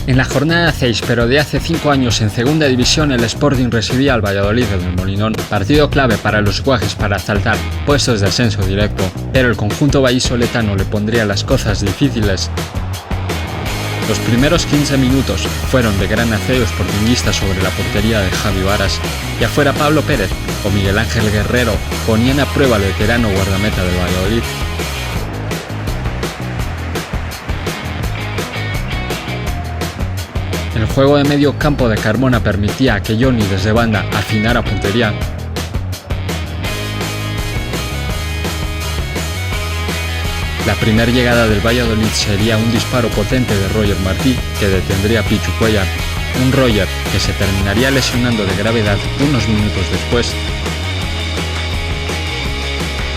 En la jornada 6, pero de hace 5 años en segunda división, el Sporting recibía al Valladolid en el Molinón, partido clave para los guajes para saltar puestos de ascenso directo, pero el conjunto vallisoletano le pondría las cosas difíciles. Los primeros 15 minutos fueron de gran acero sportinguista sobre la portería de Javi Varas, y afuera Pablo Pérez o Miguel Ángel Guerrero ponían a prueba al veterano guardameta del Valladolid. El juego de medio campo de Carmona permitía que Johnny desde banda afinara puntería. La primera llegada del Valladolid sería un disparo potente de Roger Martí que detendría a Pichu Cuéllar, un Roger que se terminaría lesionando de gravedad unos minutos después.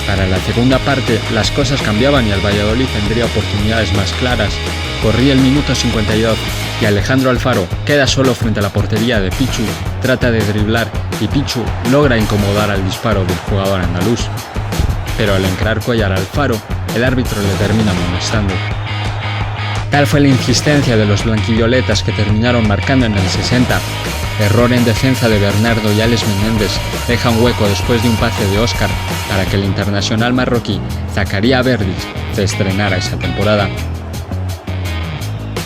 Para la segunda parte las cosas cambiaban y el Valladolid tendría oportunidades más claras. Corría el minuto 52 y Alejandro Alfaro queda solo frente a la portería de Pichu, trata de driblar y Pichu logra incomodar al disparo del jugador andaluz. Pero al encarar Cuéllar a Alfaro, el árbitro le termina amonestando. Tal fue la insistencia de los blanquivioletas que terminaron marcando en el 60. Error en defensa de Bernardo y Alex Menéndez deja un hueco después de un pase de Óscar para que el internacional marroquí Zakaria Verdis se estrenara esa temporada.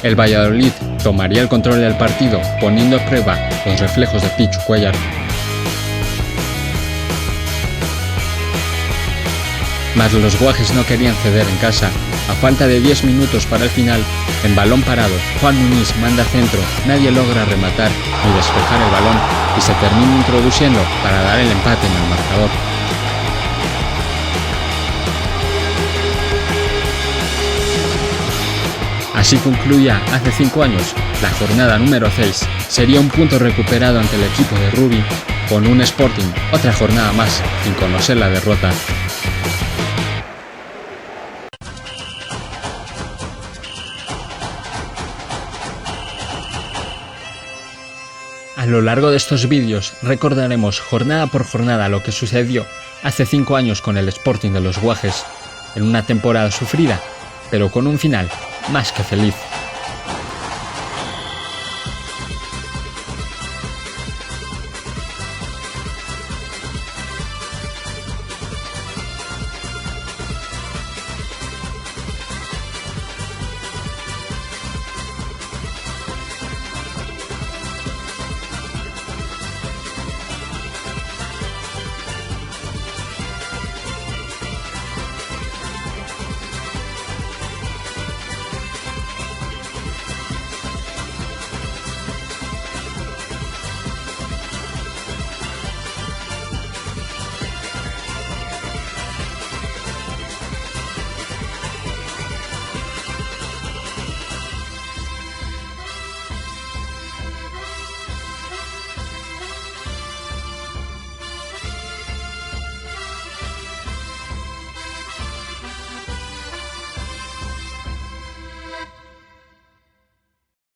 El Valladolid tomaría el control del partido poniendo a prueba los reflejos de Pichu Cuéllar. Mas los guajes no querían ceder en casa. A falta de 10 minutos para el final, en balón parado, Juan Muñiz manda centro, nadie logra rematar ni despejar el balón y se termina introduciendo para dar el empate en el marcador. Así concluía hace 5 años la jornada número 6. Sería un punto recuperado ante el equipo de Rubi, con un Sporting otra jornada más sin conocer la derrota. A lo largo de estos vídeos recordaremos jornada por jornada lo que sucedió hace 5 años con el Sporting de los Guajes, en una temporada sufrida, pero con un final más que feliz.